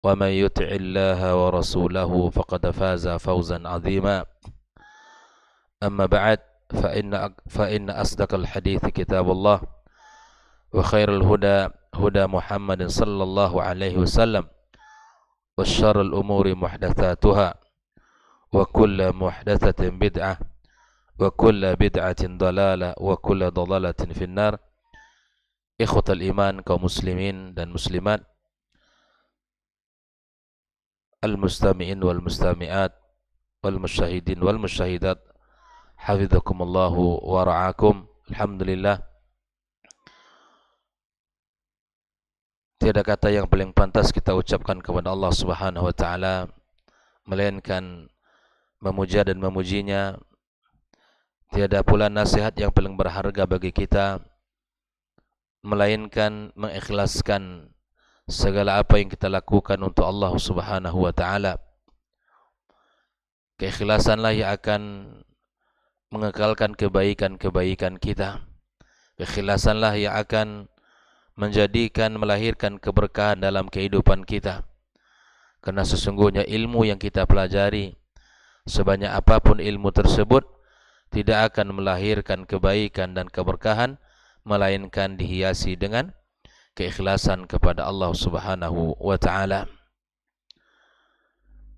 ومن يطع الله ورسوله فقد فاز فوزا عظيما أما بعد فإن أصدق الحديث كتاب الله وخير الهدى هدى محمد صلى الله عليه وسلم وشر الأمور محدثاتها وكل محدثة بدعة وكل بدعة ضلالة وكل ضلالة في النار. Ikhwatal iman, kaum muslimin dan muslimat, al-mustami'in wal mustami'at wal musyahidin wal musyahidat, hafidhakumullahu wa ra'akum. Alhamdulillah, tiada kata yang paling pantas kita ucapkan kepada Allah Subhanahu wa taala melainkan memuja dan memujinya. Tiada pula nasihat yang paling berharga bagi kita melainkan mengikhlaskan segala apa yang kita lakukan untuk Allah Subhanahu wa taala. Keikhlasanlah yang akan mengekalkan kebaikan-kebaikan kita. Keikhlasanlah yang akan melahirkan keberkahan dalam kehidupan kita. Karena sesungguhnya ilmu yang kita pelajari, sebanyak apapun ilmu tersebut, tidak akan melahirkan kebaikan dan keberkahan melainkan dihiasi dengan keikhlasan kepada Allah Subhanahu wa taala.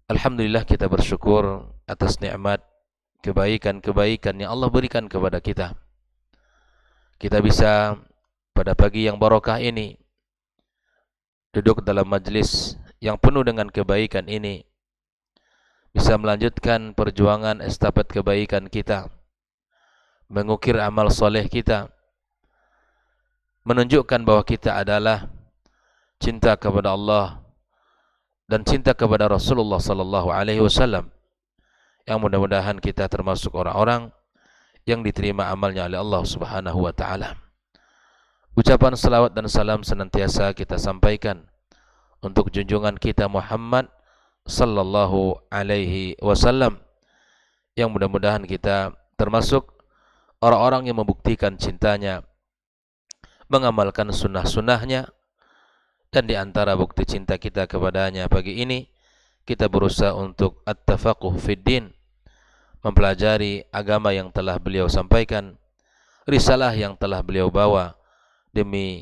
Alhamdulillah, kita bersyukur atas nikmat kebaikan-kebaikan yang Allah berikan kepada kita. Kita bisa pada pagi yang barokah ini duduk dalam majlis yang penuh dengan kebaikan ini, bisa melanjutkan perjuangan estafet kebaikan kita, mengukir amal soleh kita, menunjukkan bahwa kita adalah cinta kepada Allah dan cinta kepada Rasulullah sallallahu alaihi wasallam, yang mudah-mudahan kita termasuk orang-orang yang diterima amalnya oleh Allah Subhanahu wa taala. Ucapan salawat dan salam senantiasa kita sampaikan untuk junjungan kita Muhammad sallallahu alaihi wasallam, yang mudah-mudahan kita termasuk orang-orang yang membuktikan cintanya, mengamalkan sunnah-sunnahnya, dan di antara bukti cinta kita kepadanya pagi ini, kita berusaha untuk at-tafaqquh fid din, mempelajari agama yang telah beliau sampaikan, risalah yang telah beliau bawa demi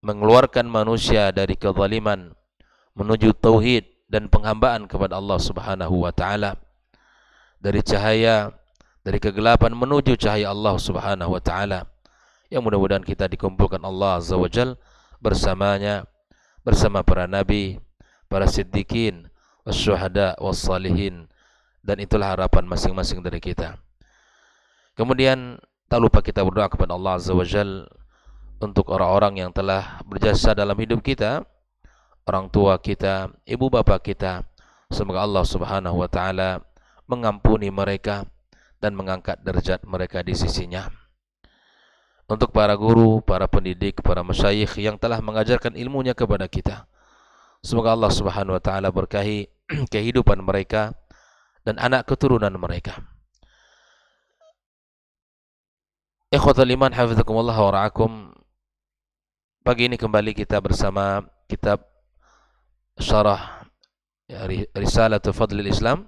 mengeluarkan manusia dari kezaliman menuju tauhid dan penghambaan kepada Allah Subhanahu wa taala, dari cahaya, dari kegelapan menuju cahaya Allah Subhanahu wa taala, yang mudah-mudahan kita dikumpulkan Allah Azza wa Jal bersamanya, bersama para nabi, para siddiqin, wasyuhada, wassalihin, dan itulah harapan masing-masing dari kita. Kemudian tak lupa kita berdoa kepada Allah Azza wa Jal untuk orang-orang yang telah berjasa dalam hidup kita, orang tua kita, ibu bapa kita. Semoga Allah Subhanahu wa taala mengampuni mereka dan mengangkat derajat mereka di sisinya. Untuk para guru, para pendidik, para masyayikh yang telah mengajarkan ilmunya kepada kita, semoga Allah Subhanahu wa taala berkahi kehidupan mereka dan anak keturunan mereka. Ikhwatul iman, hafizakumullah wa ra'akum. Pagi ini kembali kita bersama kitab syarah Risalatu Fadlil Islam,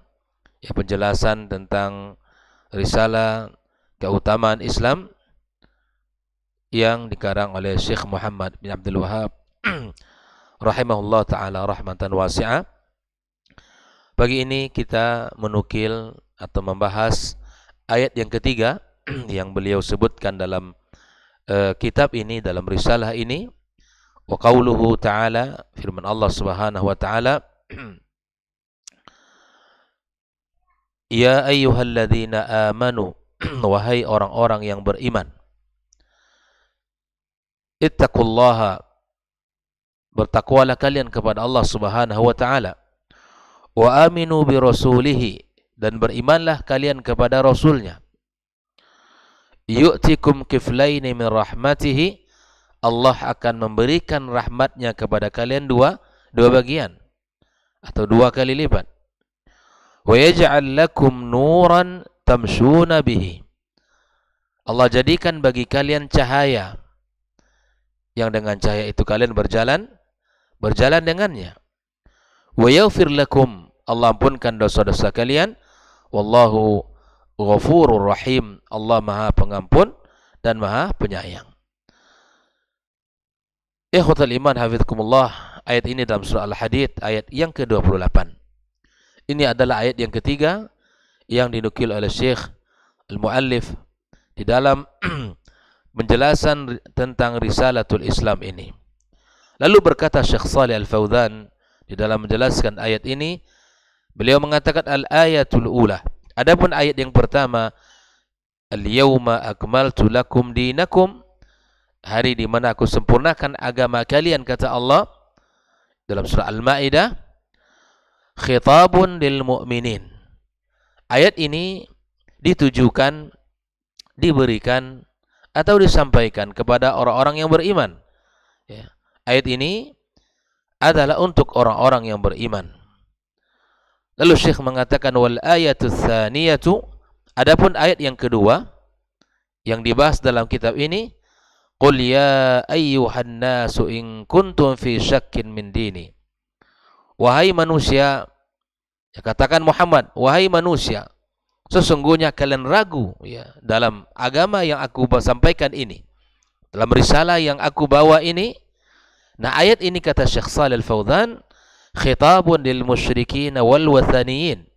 ya, penjelasan tentang risalah keutamaan Islam yang dikarang oleh Syekh Muhammad bin Abdul Wahab rahimahullah ta'ala rahmatan wasi'ah. Pagi ini kita menukil atau membahas ayat yang ketiga yang beliau sebutkan dalam kitab ini, dalam risalah ini. Wa qauluhu ta'ala, firman Allah Subhanahu wa ta'ala, ya ayyuhalladzina amanu, wahai orang-orang yang beriman, ittaqullaha, bertakwalah kalian kepada Allah Subhanahu wa taala, wa aminu bi rasulihi, dan berimanlah kalian kepada rasulnya, yu'tikum kiflaini min rahmatihi, Allah akan memberikan rahmatnya kepada kalian dua bagian atau dua kali lipat. Wa yaj'al lakum nuran tamshuna bihi, Allah jadikan bagi kalian cahaya yang dengan cahaya itu kalian berjalan dengannya. Wa yaghfir lakum, Allah ampunkan dosa-dosa kalian. Wallahu ghafurur rahim, Allah Maha Pengampun dan Maha Penyayang. Ikhwatal iman hafizakumullah, ayat ini dalam surah Al-Hadid ayat yang ke-28. Ini adalah ayat yang ketiga yang dinukil oleh Syekh Al-Muallif di dalam penjelasan tentang Risalatul Islam ini. Lalu berkata Syekh Shalih Al-Fauzan di dalam menjelaskan ayat ini, beliau mengatakan al-ayatul ula. Adapun ayat yang pertama, al-yawma akmaltu lakum dinakum, hari di mana aku sempurnakan agama kalian, kata Allah dalam surah Al-Maidah, khitabun lil mu'minin. Ayat ini ditujukan, diberikan atau disampaikan kepada orang-orang yang beriman. Ya. Ayat ini adalah untuk orang-orang yang beriman. Lalu Syekh mengatakan wal ayatu tsaniyatu, adapun ayat yang kedua yang dibahas dalam kitab ini, qul ya ayyuhan nasu in kuntum fi syakkin min dini. Wahai manusia, ya, katakan Muhammad, wahai manusia, sesungguhnya kalian ragu ya dalam agama yang aku sampaikan ini, dalam risalah yang aku bawa ini. Nah, ayat ini kata Syekh Shalih Al-Fauzan, khitabun lil musyrikin wal wathaniyin,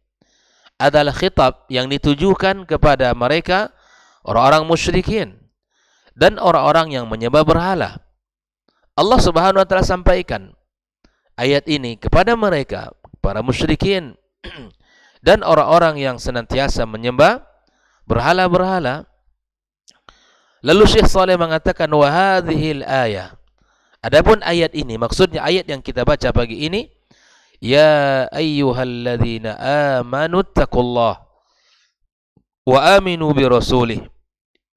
adalah khitab yang ditujukan kepada mereka orang-orang musyrikin dan orang-orang yang menyembah berhala. Allah Subhanahu wa taala sampaikan ayat ini kepada mereka, para musyrikin dan orang-orang yang senantiasa menyembah berhala-berhala. Lalu Syekh Shalih mengatakan wa hadhil ayah, adapun ayat ini, maksudnya ayat yang kita baca pagi ini, ya ayyuhalladzina amanu taqullah wa aminu bi rasulih,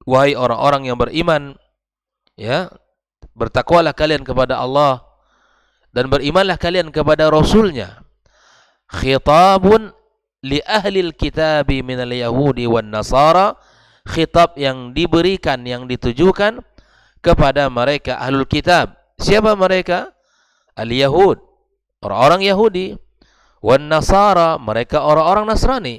wahai orang-orang yang beriman, ya, bertakwalah kalian kepada Allah dan berimanlah kalian kepada Rasulnya. Khitabun li ahlil kitabi minal yahudi wan nasara, khitab yang diberikan, yang ditujukan kepada mereka ahlul kitab. Siapa mereka? Al-Yahud, orang-orang Yahudi, wan nasara, mereka orang-orang Nasrani.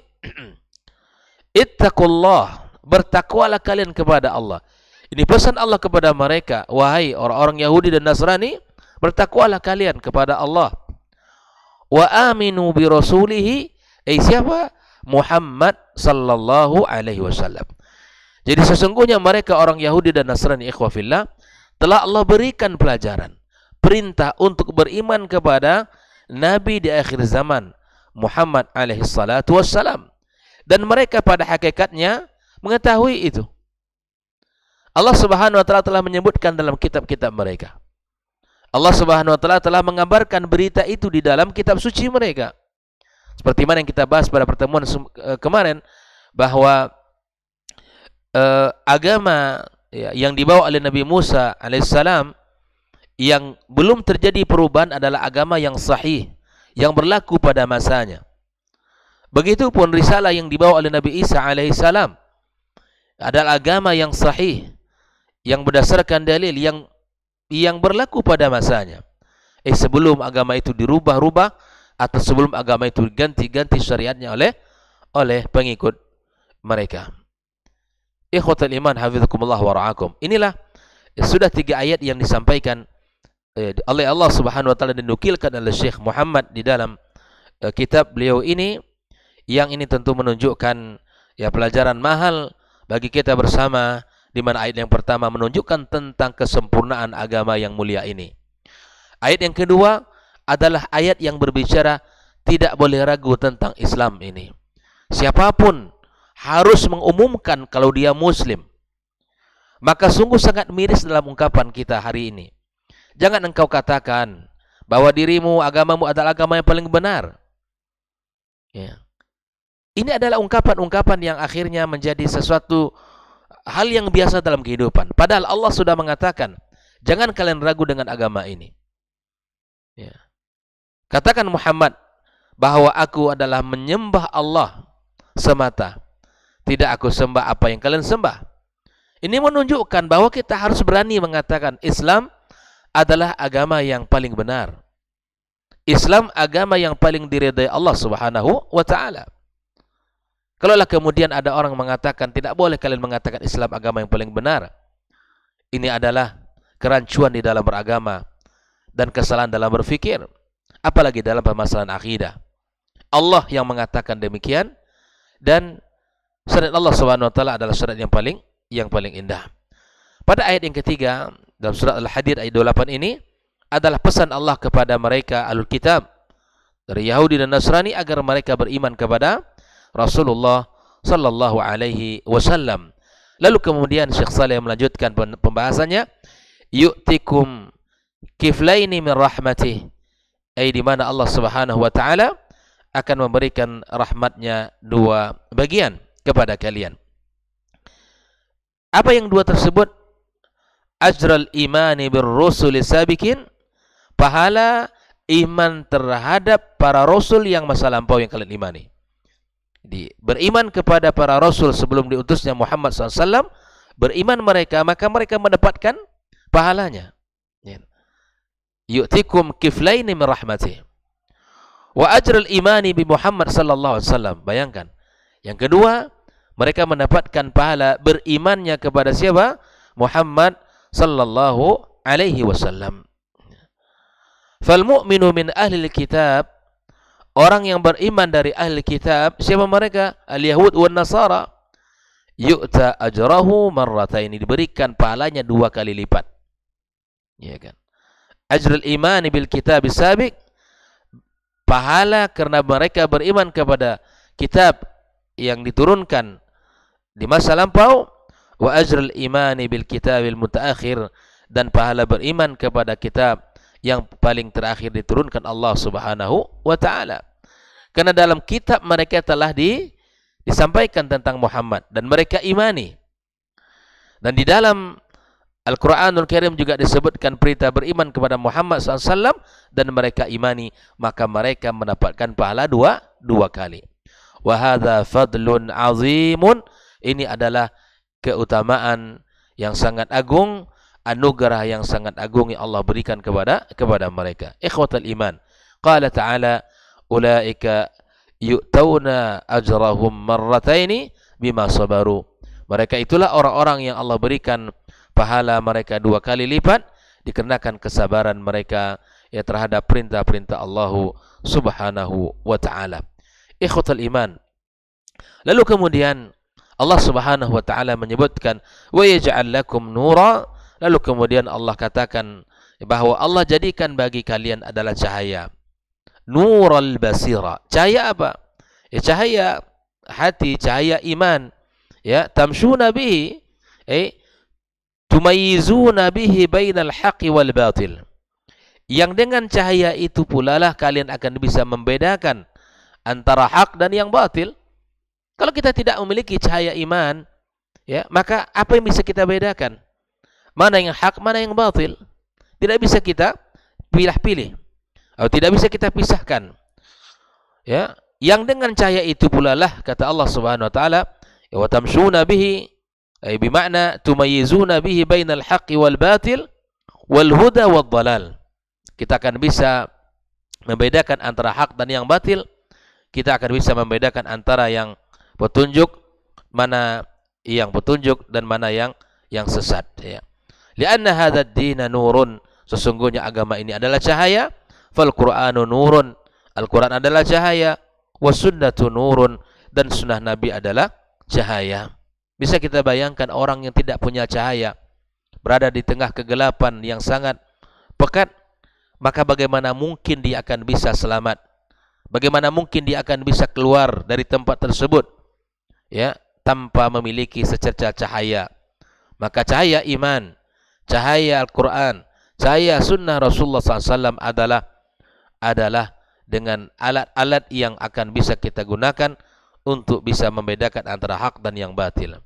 Ittaqullah, bertakwalah kalian kepada Allah. Ini pesan Allah kepada mereka, wahai orang-orang Yahudi dan Nasrani, bertakwalah kalian kepada Allah. Wa aminu bi rasulihi, siapa? Muhammad sallallahu alaihi wasallam. Jadi sesungguhnya mereka orang Yahudi dan Nasrani, ikhwah fillah, telah Allah berikan pelajaran, perintah untuk beriman kepada Nabi di akhir zaman, Muhammad alaihi salatu wassalam. Dan mereka pada hakikatnya mengetahui itu. Allah Subhanahu wa taala telah menyebutkan dalam kitab-kitab mereka. Allah Subhanahu wa taala telah mengabarkan berita itu di dalam kitab suci mereka. Seperti mana yang kita bahas pada pertemuan kemarin, bahwa agama yang dibawa oleh Nabi Musa alaihissalam yang belum terjadi perubahan adalah agama yang sahih, yang berlaku pada masanya. Begitupun risalah yang dibawa oleh Nabi Isa alaihissalam adalah agama yang sahih, yang berdasarkan dalil, yang berlaku pada masanya. Sebelum agama itu dirubah-rubah atau sebelum agama itu ganti-ganti syariatnya oleh pengikut mereka. Ikhwatal iman hafizakumullah wa ra'akum. Inilah sudah 3 ayat yang disampaikan oleh Allah Subhanahu wa taala dan dinukilkan oleh Syekh Muhammad di dalam kitab beliau ini, yang ini tentu menunjukkan ya pelajaran mahal bagi kita bersama, di mana ayat yang pertama menunjukkan tentang kesempurnaan agama yang mulia ini. Ayat yang kedua adalah ayat yang berbicara tidak boleh ragu tentang Islam ini. Siapapun harus mengumumkan kalau dia Muslim. Maka sungguh sangat miris dalam ungkapan kita hari ini. Jangan engkau katakan bahwa dirimu, agamamu adalah agama yang paling benar. Ya. Ini adalah ungkapan-ungkapan yang akhirnya menjadi sesuatu hal yang biasa dalam kehidupan. Padahal Allah sudah mengatakan, jangan kalian ragu dengan agama ini. Ya. Katakan Muhammad bahwa aku adalah menyembah Allah semata. Tidak aku sembah apa yang kalian sembah. Ini menunjukkan bahwa kita harus berani mengatakan Islam adalah agama yang paling benar. Islam agama yang paling diridai Allah Subhanahu wa taala. Kalaulah kemudian ada orang mengatakan tidak boleh kalian mengatakan Islam agama yang paling benar, ini adalah kerancuan di dalam beragama dan kesalahan dalam berfikir, apalagi dalam permasalahan akidah. Allah yang mengatakan demikian, dan syariat Allah Subhanahu wa taala adalah syariat yang paling indah. Pada ayat yang ketiga dalam surat Al-Hadid ayat 28 ini adalah pesan Allah kepada mereka Ahlul Kitab dari Yahudi dan Nasrani agar mereka beriman kepada Rasulullah sallallahu alaihi wasallam. Lalu kemudian Syekh Saleh melanjutkan pembahasannya, yu'tikum kiflaini min rahmatih, ay di mana Allah Subhanahu wa taala akan memberikan rahmatnya dua bagian kepada kalian. Apa yang dua tersebut? Ajral imani birrusuli sabiqin, pahala iman terhadap para rasul yang masa lampau yang kalian imani. Beriman kepada para rasul sebelum diutusnya Muhammad SAW, beriman mereka, maka mereka mendapatkan pahalanya. Yu'tikum kiflaini min rahmatih. Wa ajral imani bi Muhammad sallallahu alaihi wasallam. Bayangkan. Yang kedua, mereka mendapatkan pahala berimannya kepada siapa? Muhammad sallallahu alaihi wasallam. Fal mu'minu min ahli kitab, orang yang beriman dari ahli kitab, siapa mereka? Al-Yahud wan Nasara. Yu'ta ajrahu marrataini, diberikan pahalanya dua kali lipat. Ya kan? Ajrul imani bil kitab sabiq, pahala karena mereka beriman kepada kitab yang diturunkan di masa lampau, wa ajrul imani bil kitabil mutaakhir, dan pahala beriman kepada kitab yang paling terakhir diturunkan Allah Subhanahu wa taala. Karena dalam kitab mereka telah disampaikan tentang Muhammad dan mereka imani. Dan di dalam Al-Quranul Karim juga disebutkan perintah beriman kepada Muhammad SAW dan mereka imani, maka mereka mendapatkan pahala dua kali. Wa hadza fadlun azimun, ini adalah keutamaan yang sangat agung, anugerah yang sangat agung yang Allah berikan kepada mereka. Ikhwatal iman. Qala ta'ala, ulaika yu'tauna ajrahum marrataini bima sabaru. Mereka itulah orang-orang yang Allah berikan pahala mereka dua kali lipat dikarenakan kesabaran mereka ya terhadap perintah-perintah Allah Subhanahu wa taala. Ikhwatal iman. Lalu kemudian Allah Subhanahu wa taala menyebutkan wa yaj'al lakum nura, lalu kemudian Allah katakan bahwa Allah jadikan bagi kalian adalah cahaya. Nural basira. Cahaya apa? Ya, cahaya hati, cahaya iman. Ya, tamshuna bihi, tumayizuna bihi bainal haqqi wal batil. Yang dengan cahaya itu pula lah kalian akan bisa membedakan antara hak dan yang batil. Kalau kita tidak memiliki cahaya iman, ya, maka apa yang bisa kita bedakan? Mana yang hak, mana yang batil? Tidak bisa kita pilih-pilih. Atau tidak bisa kita pisahkan. Ya, yang dengan cahaya itu pula lah kata Allah Subhanahu wa taala, wa tamshuna bihi, ay bimakna tumayyizuna bihi bainal haqqi wal batil wal huda wad dhalal. Kita akan bisa membedakan antara hak dan yang batil. Kita akan bisa membedakan antara yang petunjuk, mana yang petunjuk dan mana yang sesat, ya. Lianna hadzal dina nurun, sesungguhnya agama ini adalah cahaya. Fal Qur'anu nurun, Al-Qur'an adalah cahaya. Was sunnatu nurun, dan sunnah Nabi adalah cahaya. Bisa kita bayangkan orang yang tidak punya cahaya berada di tengah kegelapan yang sangat pekat, maka bagaimana mungkin dia akan bisa selamat? Bagaimana mungkin dia akan bisa keluar dari tempat tersebut, ya, tanpa memiliki secercah cahaya? Maka cahaya iman, cahaya Al-Quran, cahaya sunnah Rasulullah SAW adalah dengan alat-alat yang akan bisa kita gunakan untuk bisa membedakan antara hak dan yang batil.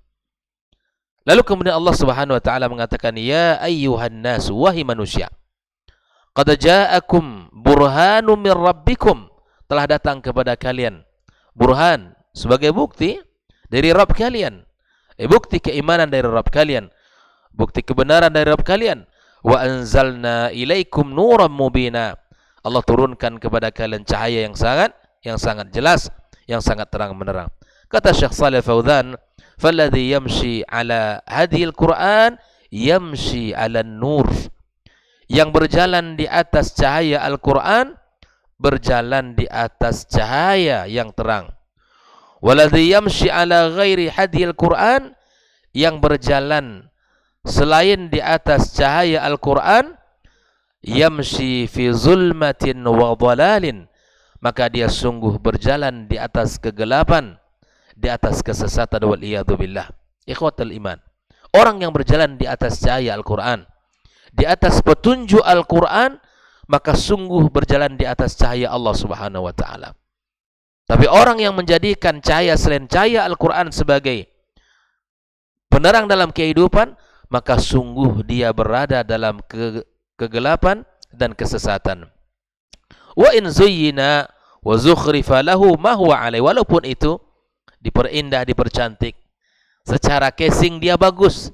Lalu kemudian Allah Subhanahu wa taala mengatakan, ya ayyuhan nas, wahai manusia, qad ja'akum burhanum min rabbikum, telah datang kepada kalian burhan, sebagai bukti dari Rabb kalian, bukti keimanan dari Rabb kalian, bukti kebenaran dari Rabb kalian. Wa anzalna ilaikum nuran mubina, Allah turunkan kepada kalian cahaya yang sangat jelas, yang sangat terang menerang. Kata Syekh Shalih Fauzan, "Falladhi yamshi ala hadhil Qur'an yamshi ala nur." Yang berjalan di atas cahaya Al-Qur'an berjalan di atas cahaya yang terang. Walladhi yamshi ala ghairi hadhil Qur'an, yang berjalan selain di atas cahaya Al-Qur'an yamshi fi zulmatin wa dhalalin, maka dia sungguh berjalan di atas kegelapan, di atas kesesatan, wal iyadu billah. Ikhwatul iman, orang yang berjalan di atas cahaya Al-Quran, di atas petunjuk Al-Quran, maka sungguh berjalan di atas cahaya Allah Subhanahu wa ta'ala. Tapi orang yang menjadikan cahaya selain cahaya Al-Quran sebagai penerang dalam kehidupan, maka sungguh dia berada dalam kegelapan dan kesesatan. Wa in zuyyina wa zukhrifa lahu ma huwa alai, walaupun itu diperindah, dipercantik, secara casing dia bagus,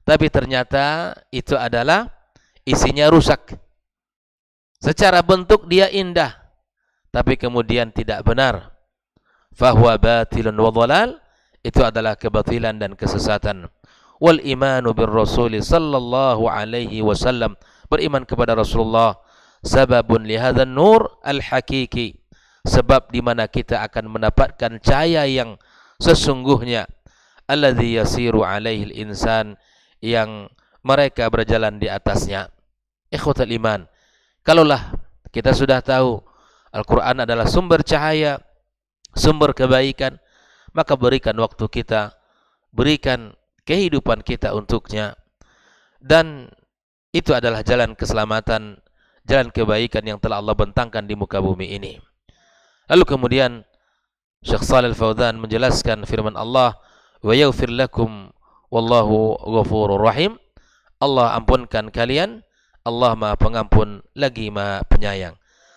tapi ternyata itu adalah isinya rusak. Secara bentuk dia indah, tapi kemudian tidak benar. Fahuwa batilun wa dhalal, itu adalah kebatilan dan kesesatan. Wal imanu bir rasul sallallahu alaihi wasallam, beriman kepada Rasulullah, sababun li hadzal nur al hakiki, sebab di mana kita akan mendapatkan cahaya yang sesungguhnya, alladzi yasiru alaihi al insan, yang mereka berjalan di atasnya. Ikhwatul iman, kalaulah kita sudah tahu Al-Quran adalah sumber cahaya, sumber kebaikan, maka berikan waktu kita, berikan kehidupan kita untuknya. Dan itu adalah jalan keselamatan, jalan kebaikan yang telah Allah bentangkan di muka bumi ini. Lalu kemudian Syekh Shalih Fauzan menjelaskan firman Allah, wa yaghfir lakum wallahu ghafurur rahim, Allah ampunkan kalian, Allah Maha Pengampun lagi Maha Penyayang.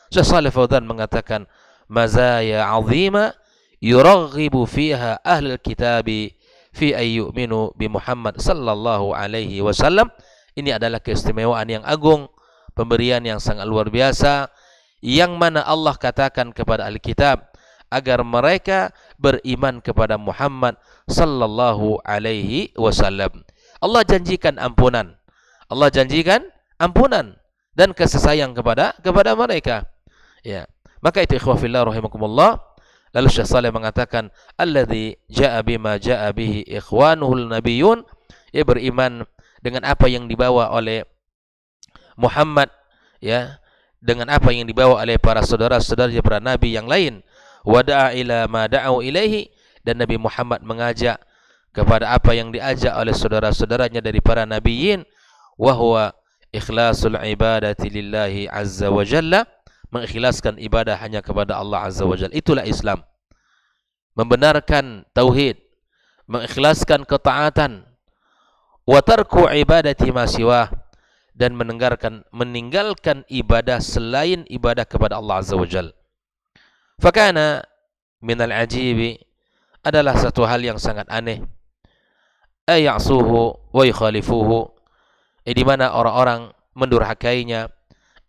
Syekh Shalih Fauzan mengatakan, mazaya azima yuraghibu fiha ahlul kitabi fi ayyuminu bi Muhammad sallallahu alaihi wasallam. Ini adalah keistimewaan yang agung, pemberian yang sangat luar biasa, yang mana Allah katakan kepada ahli kitab agar mereka beriman kepada Muhammad sallallahu alaihi wasallam. Allah janjikan ampunan. Allah janjikan ampunan dan kasih sayang kepada mereka. Ya. Maka itu ikhwah fillah rahimakumullah. Lalu Syekh Shalih mengatakan, alladzi jaa bima jaa bihi ikhwanuhul nabiyyun, ia beriman dengan apa yang dibawa oleh Muhammad, ya, dengan apa yang dibawa oleh para saudara-saudaranya para nabi yang lain. Wada'a ila ma da'u ilaihi, dan Nabi Muhammad mengajak kepada apa yang diajak oleh saudara-saudaranya dari para nabiyin. Wa huwa ikhlasul ibadati lillahi azza wa jalla, mengikhlaskan ibadah hanya kepada Allah azza wa jalla. Itulah Islam. Membenarkan tauhid, mengikhlaskan ketaatan, wa tarku ibadati ma siwah, dan meninggalkan ibadah selain ibadah kepada Allah azza wa jalla. Fakana minal ajibi, adalah satu hal yang sangat aneh, ayasuhu wa yukhalifuhu, di mana orang-orang mendurhakainya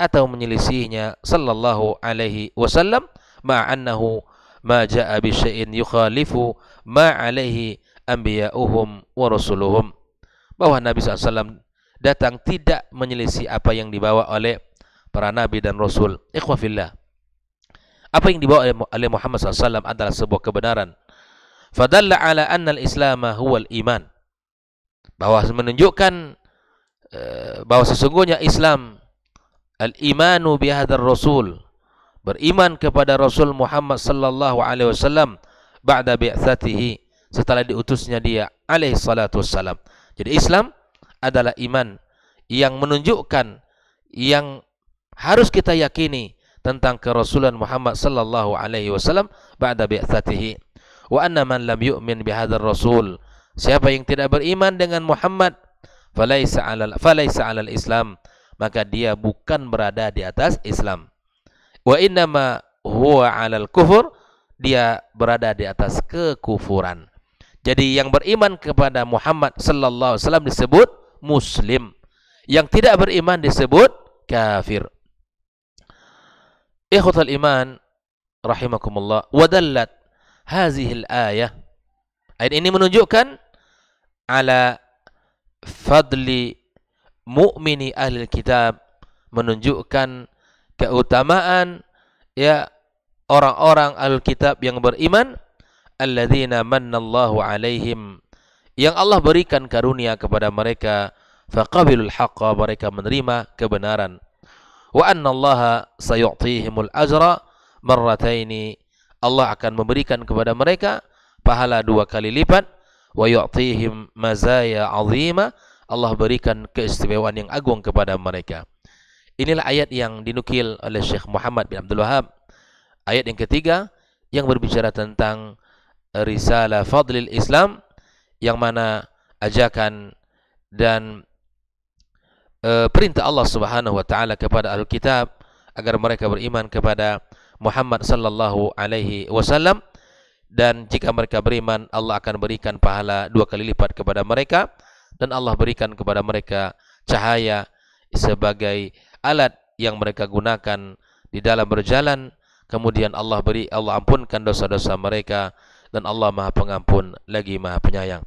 atau menyelisihinya sallallahu alaihi wasallam, ma'annahu ma ja'a bi syai'in yukhalifu ma alaihi anbiya'uhum wa rasuluhum, bahwa Nabi SAW datang tidak menyelisih apa yang dibawa oleh para nabi dan rasul. Ikhwah fillah, apa yang dibawa oleh Muhammad SAW adalah sebuah kebenaran. Fadalla ala anna al-islam huwa al-iman, bahwa menunjukkan bahwa sesungguhnya Islam, al-imanu bihadzal rasul, beriman kepada Rasul Muhammad sallallahu alaihi wasallam, ba'da bi'tsatihi, setelah diutusnya dia alaihi salatu wassalam. Jadi Islam adalah iman yang menunjukkan, yang harus kita yakini tentang kerasulan Muhammad sallallahu alaihi wasallam ba'da bi'tsatihi. Wa anna man lam yu'min bihadzal rasul, siapa yang tidak beriman dengan Muhammad, falaisa 'alal Islam, maka dia bukan berada di atas Islam. Wa innama huwa 'alal kufur, dia berada di atas kekufuran. Jadi yang beriman kepada Muhammad sallallahu alaihi wasallam disebut muslim, yang tidak beriman disebut kafir. Ikhwatal iman rahimakumullah, wadallat hazihil ayah, ayat ini menunjukkan ala fadli mu'mini ahli kitab, menunjukkan keutamaan ya orang-orang ahli kitab yang beriman, alladzina mannallahu alaihim, yang Allah berikan karunia kepada mereka, faqabilul haqqa, mereka menerima kebenaran, wa annallaha sayu'tihimul ajra marrataini, Allah akan memberikan kepada mereka pahala 2 kali lipat, wa yu'tihim mazaya 'azima, Allah berikan keistimewaan yang agung kepada mereka. Inilah ayat yang dinukil oleh Syekh Muhammad bin Abdul Wahab. Ayat yang ketiga yang berbicara tentang risalah fadlil Islam, yang mana ajakan dan perintah Allah Subhanahu wa taala kepada Ahlul Kitab agar mereka beriman kepada Muhammad sallallahu alaihi wasallam, dan jika mereka beriman Allah akan berikan pahala 2 kali lipat kepada mereka, dan Allah berikan kepada mereka cahaya sebagai alat yang mereka gunakan di dalam berjalan. Kemudian Allah ampunkan dosa-dosa mereka, dan Allah Maha Pengampun lagi Maha Penyayang.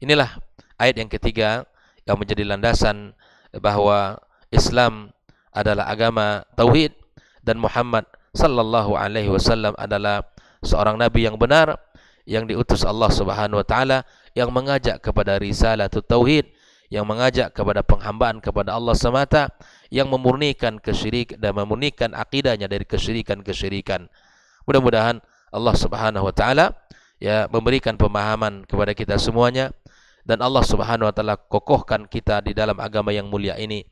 Inilah ayat yang ketiga yang menjadi landasan bahwa Islam adalah agama tauhid, dan Muhammad sallallahu alaihi wasallam adalah seorang nabi yang benar yang diutus Allah Subhanahu wa taala, yang mengajak kepada risalatut tauhid, yang mengajak kepada penghambaan kepada Allah semata, yang memurnikan kesyirik dan memurnikan akidahnya dari kesyirikan-kesyirikan. Mudah-mudahan Allah Subhanahu wa taala ya memberikan pemahaman kepada kita semuanya, dan Allah Subhanahu wa taala kokohkan kita di dalam agama yang mulia ini.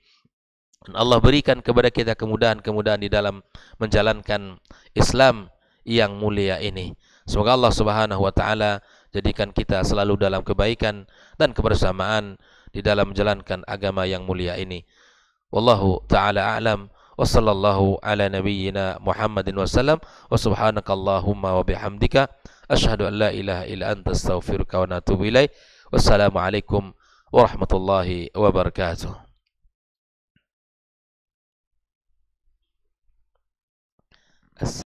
Dan Allah berikan kepada kita kemudahan-kemudahan di dalam menjalankan Islam yang mulia ini. Semoga Allah Subhanahu wa taala jadikan kita selalu dalam kebaikan dan kebersamaan di dalam menjalankan agama yang mulia ini. Wallahu taala a'lam, wa sallallahu ala nabiyyina Muhammadin wasallam, wa subhanakallahumma wa bihamdika asyhadu an la ilaha illa anta astaghfiruka wa atubu ilaik. Wassalamualaikum warahmatullahi wabarakatuh.